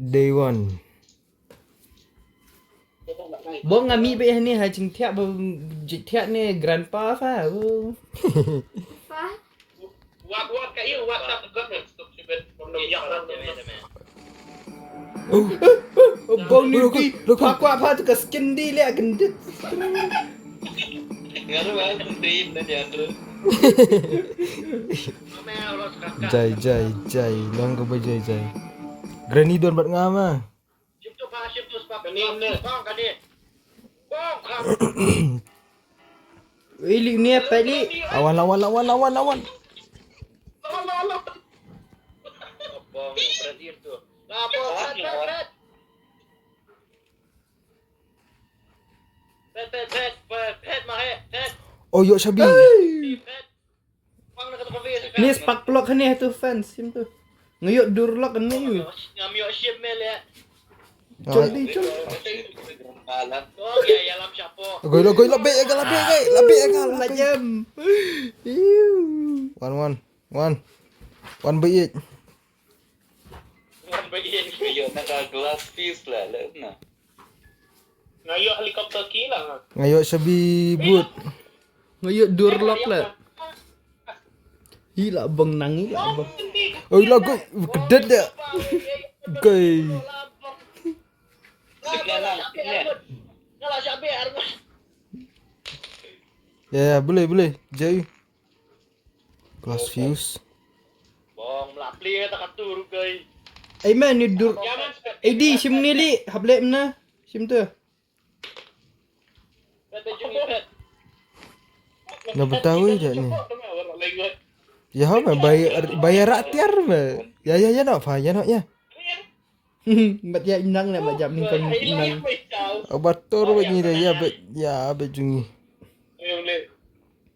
Day one. Bố ngami bây ni hai chừng thiệt bố thiệt ni grandpa pha. Wat kayu wat tak got ni stop sibet belum yak lah Bố ni ki pakwa pha tu ka skin di le gendut. ngaru lah penting dan dia tu mama los kakak Jai long ko ba jai Granny don bat ngama ship tu sebab ni bang kan ni bang kan Ili ni apa li lawan bang berhenti tu lapor pet mah pet Oh yo Shabi pet bang nak tu kopi ni spark plug ni tu fans sim tu ngayuk durlock ni ngami ship mel ya col di col malam oh ya lam siapa goi labek nak jam one bait Ngayon naka-glass piece lah na. Ngayon helikopter kilang. ngayuk Shabi boot ngayuk durlock lah Hila bang nangi lah bang. Oh lah goi kedet dia. Goi. Ya boleh. Jai. Glass fuse. Bong melapli tak atur goi. Ai man ni dur. Di sim ni li hablek mana? Sim tu. Kata jungi pet. Dah bertahu je ni. Ya apa bayar rakyat mah. Ya nak fa ya nak ya. Bat ya inang nak bajak ni kan inang. Bator buat ni dah ya bet jungi.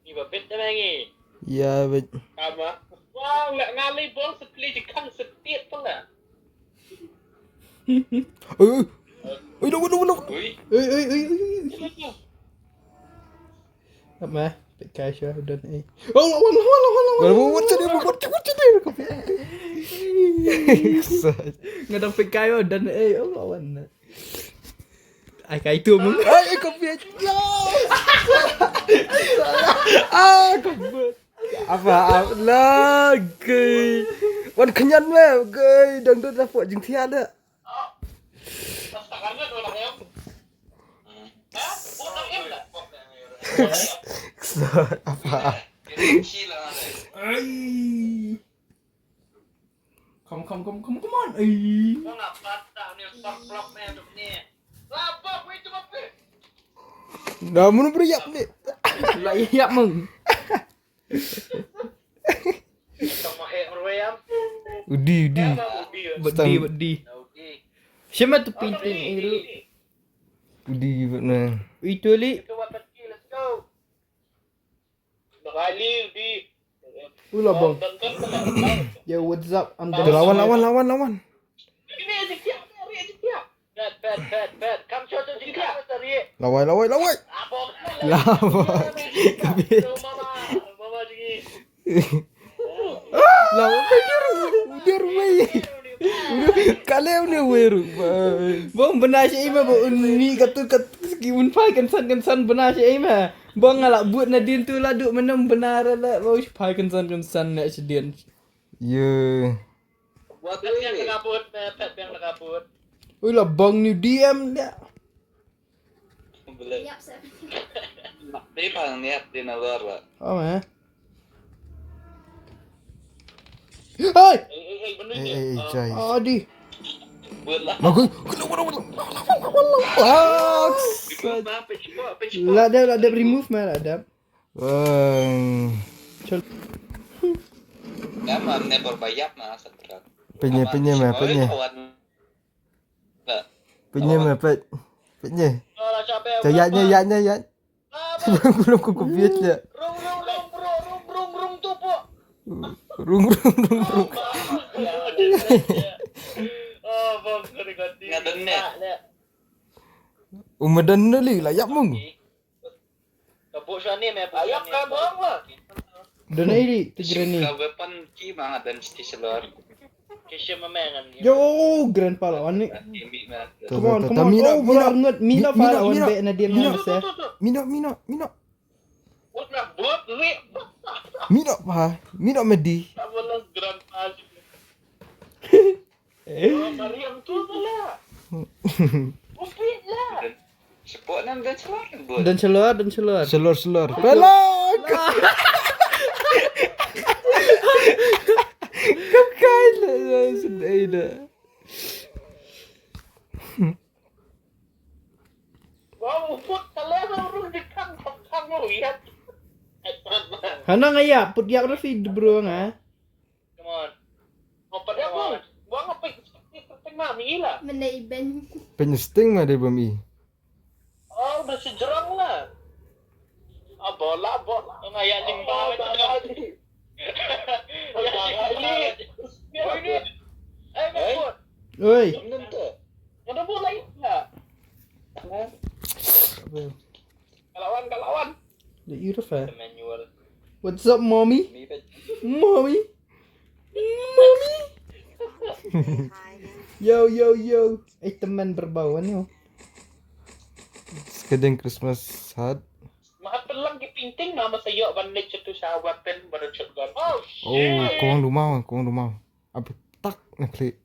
Ni bapet dah mangi. Ya bet. Apa? Wah, nak ngali bong sekali jekan setiap pun lah. Oi, no. Oi. Apa? Pakai syah dan Oh, lawan. Buat dia. Ngadang pakai dan lawan. Ai kai tu mung. Ai kopi. Kebet. Apa lagi? Wan kenyan meh, gay. Dang tu dah buat jeng tiada. Takarnya tu orang yang. Hah? Orang yang tak? Apa? Ai. Come on. Ai. Kau nak patah ni spark plug ni tu ni. Lapor wei tu apa? Dah mun beriap ni. Lah iya mung. Sama hek royam. Udi. Bedi. Siapa tu pinting itu? Udi mana? Itu li. Let's go. Bakali di. Ula bang. Ya what's up? Lawan. Ini aja siap. Pet. Come show to jika tadi. Lawai. Apa? Lawai. Mama digi. Lawai dia rumai. Kalau ni weru. Bang benar si Ima bo ni kata skimun pai kan san benar si Ima. Bang ngalak buat nadin tu lah duk menam benar lah bau pai kan san nak sedian. Ya. Buat yang terkabut, pet yang terkabut. Oi lah bang ni DM dia. Boleh. Dia pang niat di luar lah. Oh eh. Hai. Benar Jai. Adi. Buat lah. Lagu. Lah ada remove mah ada. Bang. Gaman ne berbayar mah seberat. Penye. Penye. Jayanya ya. Belum kuku biat ya. Rung tu po. Rung. Oh, bang ganti. Umadan nali layak mung. Kabut sana meh. Ayam kan bang lah. Dan ini tu jernih. Weapon ki mah dan stick seluar. Kesha memengan. Yo, grandpa lawan ni. Kimi mah. Come on, come on. Mina, Oh, bola anget. Mina fa lawan Mina. baik na dia Mina. masa. Mina. Buat nak buat ni. Mina medi. Tak boleh grandpa. Oh, Mariam tu lah. Upit lah. Sepok nam dan celor bud. Dan celur. Selor. Belok. Kau kaya sedih dah. Wow, uput kalau orang dekat kamu lihat. Hana ngaya put yak rafi bro nga. Come on. Apa dia buang? Buang apa? Mami lah. Mana iban. Penyesting mah dia bami. Oh, udah sejerang lah. Bola. Yang ayat limbah itu tadi. Ini. Bud. Oi. Ada bola ya? Kalawan. The Eurofa. Manual. What's up, mommy? Mommy. Yo. Teman berbauan yo. Sekedeng Christmas hat. Mahat pelang ki pinting nama saya bandit cetu sahabaten pada shotgun. Oh Oh, shit. kau orang rumah. Apa tak nak klik.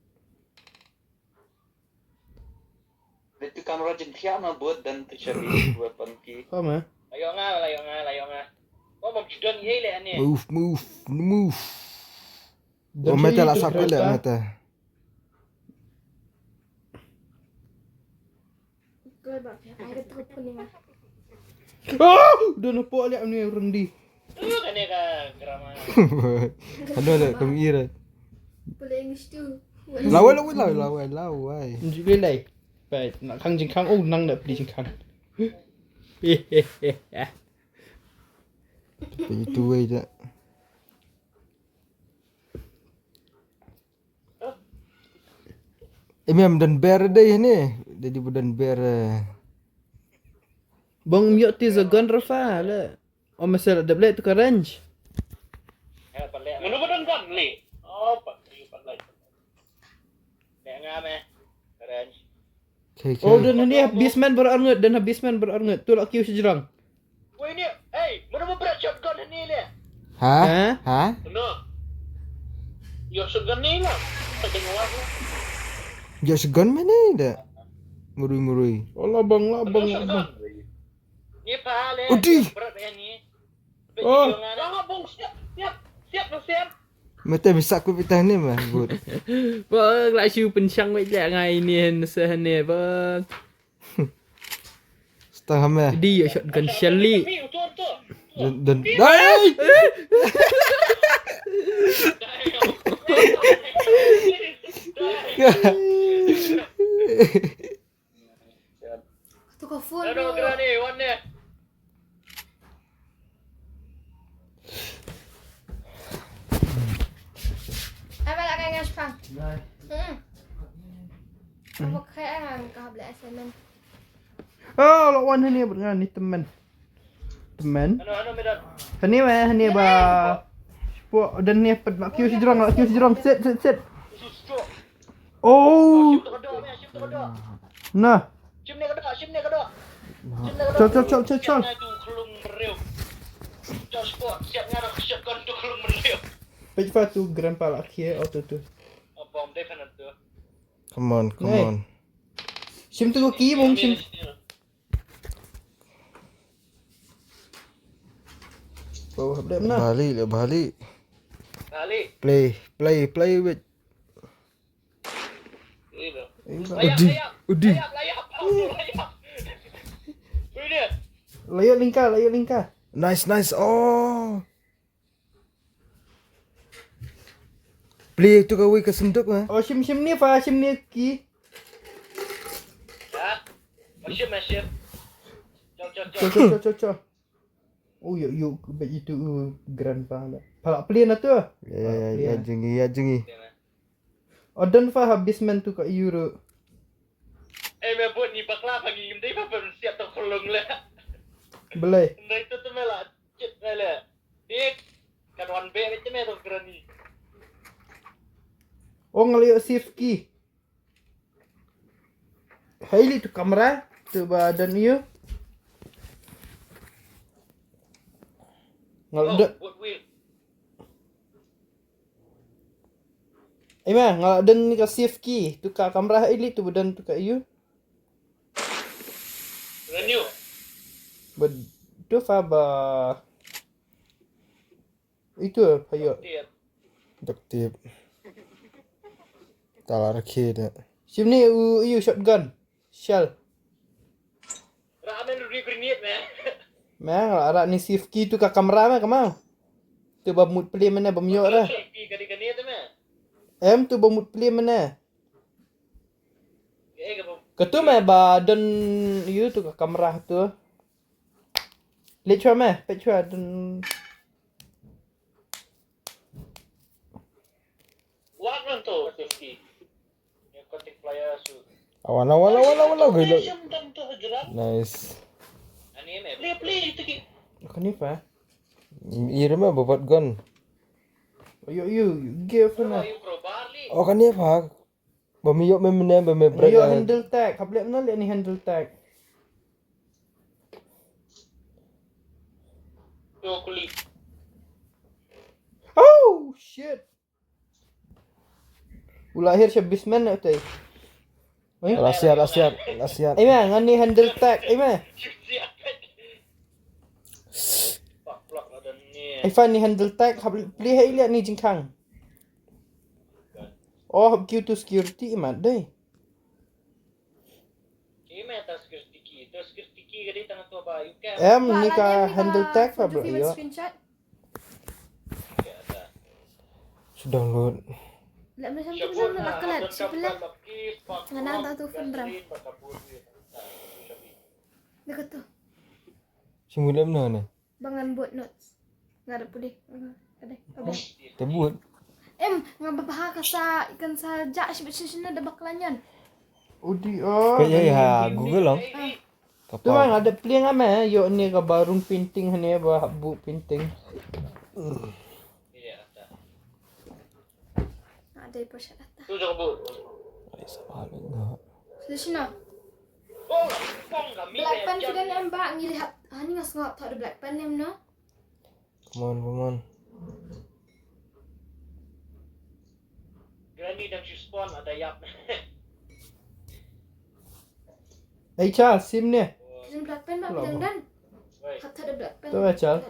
Itu kamera jengkian mah bud dan tercari weapon ki. Apa? Layo nga. Kau mau judan ye le ani. Move. Oh, mata lah sampai lah mata. Kau bapak. Ada telepon ni mah. Oh, udah nampak lihat ni rendi. Tu kan dia kan drama. Ada lah kami ira. Boleh English tu. Lawan. Unjuk lelai. Baik, nak kang jengkang. Oh, nang nak beli jengkang. Itu way je. Memang dan bear deh ni. Jadi budan bear. Bang miok ti zagon rafa lah. Oh, masalah dah beli tu ke range. Ya palek. Menu badan kan le. Oh, palek. Le ngame. Keren. Okay. Oh, dan ni habisman beranget. Tu lak kiu sejerang. Woi ni, mana berat shotgun ni le? Ha? No. Yo shotgun ni lah. Tak tengok aku. Ya segan mana dah? Murui. Oh, labang. Ni pahal Udi. berat ni. Oh. Jangan bong siap. Mata bisa aku pitah ni mah, good. Bang, lak siu pencang baik lah ngai ni sah ni bang. Setengah mah. Dia shotgun Shelly. Ni tu. Dan Hai! Tukar phone Aduh, tu. gerak ni, warna. Apa nak kaya Spang? Apa kaya kan kau beli assignment? Oh, lawan ni berengan ni teman. Medan. Hani ba. Sport dan ni lak kiu sejerang. Set. Oh. Nah. Sim ni kedok. Col. Tu kelung meriu. Col sport, siap ngarang shotgun tu kelung meriu. Peja tu grandpa lak kiu auto tu. Bom dia kan tu. Come on. Sim tu ki mung sim. Oh, habis mana? Balik. Balik. Play with. Layap. Udi. Layap. Ini. Layar lingkar. Nice. Oh. Play tu kau ke senduk mah. Oh, sim ni fa, sim ni ki. Ya. Masih. Cok. Col. Oh, yuk bagi tu grandpa lah. Palak play na tu. Ya, jengi. Oh, dan fa habis man tu kat Euro. मैं बुat ni bakla pagi game day pa siap tu kelung lah. Belai. Ndai tu tu mela cit mela. Dik kan one bay macam tu keren ni. Oh ngeliat safety. Haili tu kamera tu badan iyo. Ngeliat. Wood wheel. Mah ngeliat ni ka safety tu ka kamera haili tu badan tu ka iyo. Renew. Betul faba. Itu ayo. Tiap. Dektip. Talar kid. Sim ni iyo shotgun. Shell. Ramen lu grenade man. Mah ngeliat ni safety tu ka kamera mah kamau. Tu bamut play mana bamyok dah. Pi grenade man. Tu bamut play mana. Eh ke Ketu mah badan iyo tu ka kamera tu. Lecua mah, pecua dan Wag man to safety. Yung konting flyer su. Awan gila. Nice. Ani me. Play itu ki. kan ni pa. Ira mah babat gun. Ayo give na. Yung crowbar li. Oh kan ni apa? Bamiyok memene bame break. Ayo handle tag, kabel mana lihat ni handle tag. Yo kulit. Oh shit. Ulahir siya bisman na tay. Lasiat. Ay mah ngani handle tag, ay mah. Pak plak ada ni. Ay fan ni handle tag, kabel lihat lihat ni jingkang. Oh, Q to security mat deh. Kime tas security ka di tangan tu ba? You can. Ni ka handle tag pa bro yo. Screenshot. Sudah download. Lah macam tu macam nak kelat sebelah. Ngana tak tu phone ram. Dekat tu. Simula mana ni? Bangan buat notes. Ngada pulih. Ada. Tebut. Ngababah ka sa ikan sa Josh na da baklanyan. Udi oh. Kayak ya Google lang. Tu bang ada pling ame yo ni ka barung painting hani ba bu painting. Iya, ada. Ada pa siya ata. Tu jangan bu. Ay sabahan na. Sino? Oh, pong kami. Black pen sudah nembak ngilihat. Ni ngas ngap tak ada black pen nem no. Come on. Granny dan si spawn ada yap. Ay Charles sim ni. Sim black pen ba Lama. dan. Woi, Hat ada black pen. Tu ba Charles?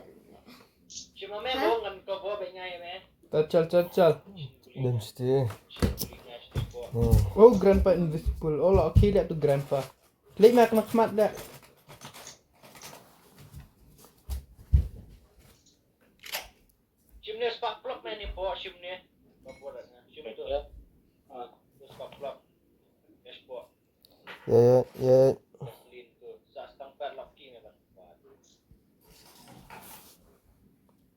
si mame bo ngan ko bo be ngai me. Chal. Dan mesti. Oh grandpa invisible. Oh lah okay lihat tu grandpa. Lihat mak mat dah. Chimne spark plug me ni po chimne. Bo dah. Chimne tu. Ah, tu spark plug. Yes po. Ya. Lin tu. Sa stang pat lucky me kan.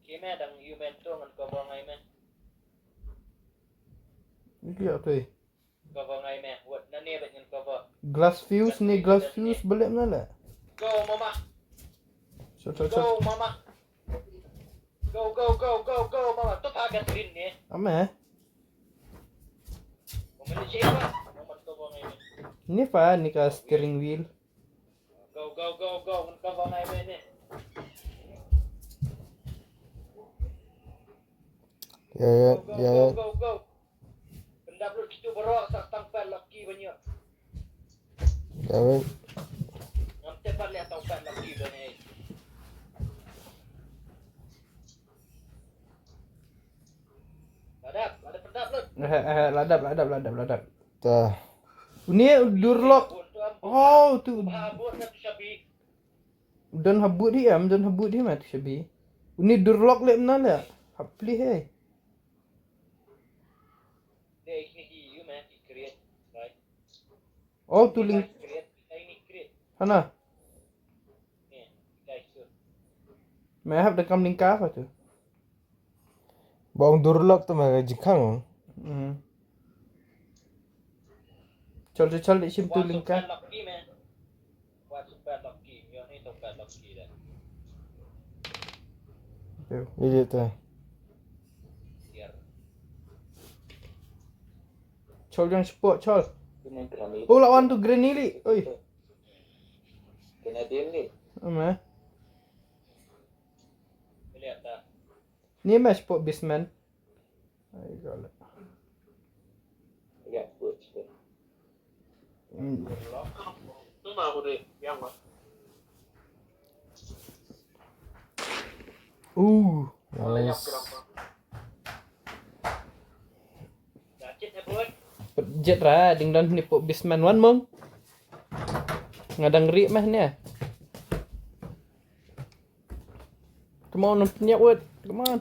Kime dang you men tu ngan ko bo ngai me. Lihat tu. Ko bo ngai me. Wat na ni bet ngan ko bo. Glass fuse ni glass fuse balik mana lah? Go mama. Chal. Go mama. Go mama. Tu pakai screen ni. Ame. Mama ni siapa? Mama tu bo ngai me. Ni pa ni ka steering wheel. Go. Ngan ko bo ngai me ni. Ya. Go. Benda perlu kita berok sak tang pat laki banyak. Ya. Nanti pat lihat tang pat laki banyak. Ada pedap lu. Ladap. Dah. Ni durlock. Oh tu Habut na sabi. dan habut dia mat shabi. Ni durlock le mana lah? Hapli hai. Deh ini you man create, right? Oh tu link Create, ini create. Hana. Ni, guys tu. Mai hab da kam link ka apa tu? Bawang durlock tu mah jikang. Chal de sim tu link ka. Lucky man. What super lucky. Yo ni tu pat lucky dah. Ini tu. Biar. Chol yang sport chol. Ini granit. Oh lawan tu Granili. Oi. Kena dia ni. Ama. Lihat tak. Ni mah sport baseman. Ai gala. Ya, buat. Tu mah aku deh, yang mah. Nice. Dacit ya buat. Jet ra ding dan ni sport baseman wan mong. Ngadang ri mah ni. Come on, punya word. Come on.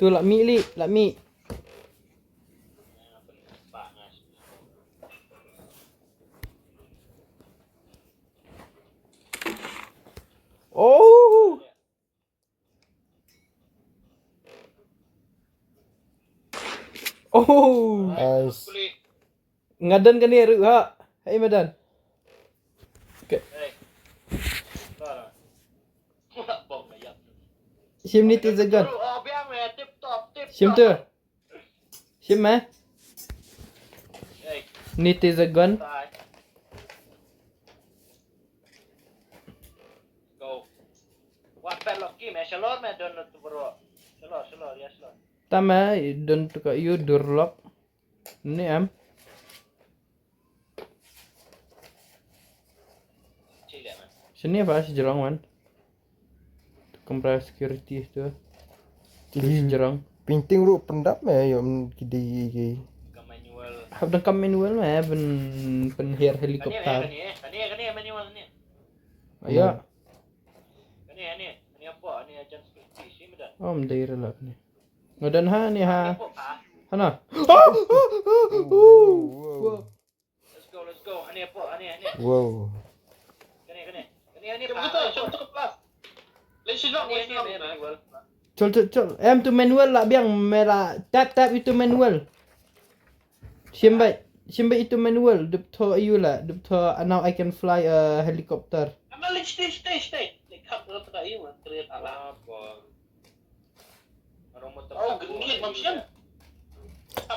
Tu lak mi li, lak mi. Oh. Oh. Nice. Ngadan kan ni ru ha. Hai madan. Okay. Hey. Dah. Bom ya. Sim ni tu zagan. Oh, biar meh tip top. Sim tu. Sim eh. Hey, Ni tu zagan. tai. Go. What padlock ki meh shalor meh don tu bro. Shalor ya shalor. Tama don tu ka you durlock. Ni am. Cile meh. Sini apa sejerang wan. Kompres security tu. Jadi Sejerang. pinting ru pendap meh yo kidi. Ke manual. Habis kam manual mah pen hier Kan helikopter. ni manual ni. Ayo. Ni apa? Ni ajan security sih medan. Om daerah lah ni. Ngadan ha ni ha. Apa? Hana. Wow. Let's go. Ni apa? Ni. Wow. Ni betul. Cukup kelas. Let's go. Ni manual. Chol. Em tu manual lah biang merah tap itu manual. Simbai itu manual. Dup to you lah. Dup to now I can fly a helicopter. Stay. Lekap tu tak iu terlihat ala apa. Orang motor. Oh, gengit mampsian.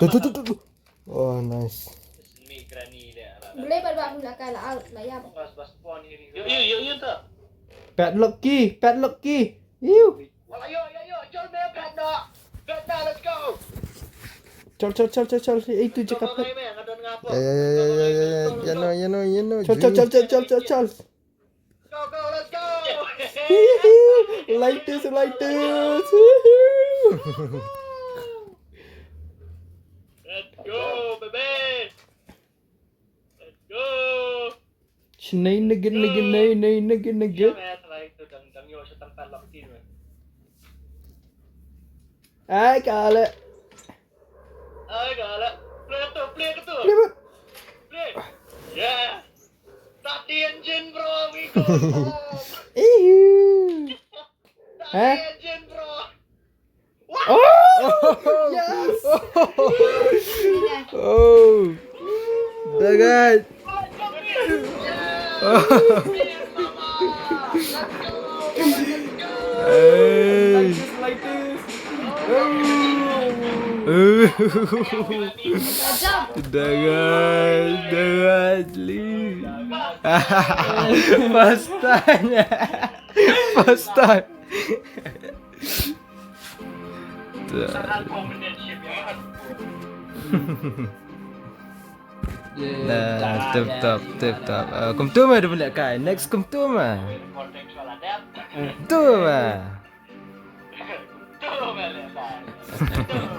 Tu. Oh, nice. Semi granny dia. Boleh pada aku nak kalah out lah ya. Bas pon ni. Yo tak. Padlock key. Iu. Wala yo. Jol me padlock. Padlock, let's go. Chol. Itu je kapal. Ngadon ngapa? Ya no. Chol. Go, let's go. Lighters. Let's go, baby. Let's go. Snay negen. Dia meh try tu dang yo sa tang padlock tin. Ai kala. Play ke tu. Lewat. Play. Yeah. Start the engine, bro. We go. Iu. Start the engine, bro. Oh. Yes. Oh. Dagat. Dagat li. First time. Sangat companionship ya. Nah, top. Kum tu mah dia boleh kai. Next kum tu mah. Konteks soal adat. Tu mah. Tu mah.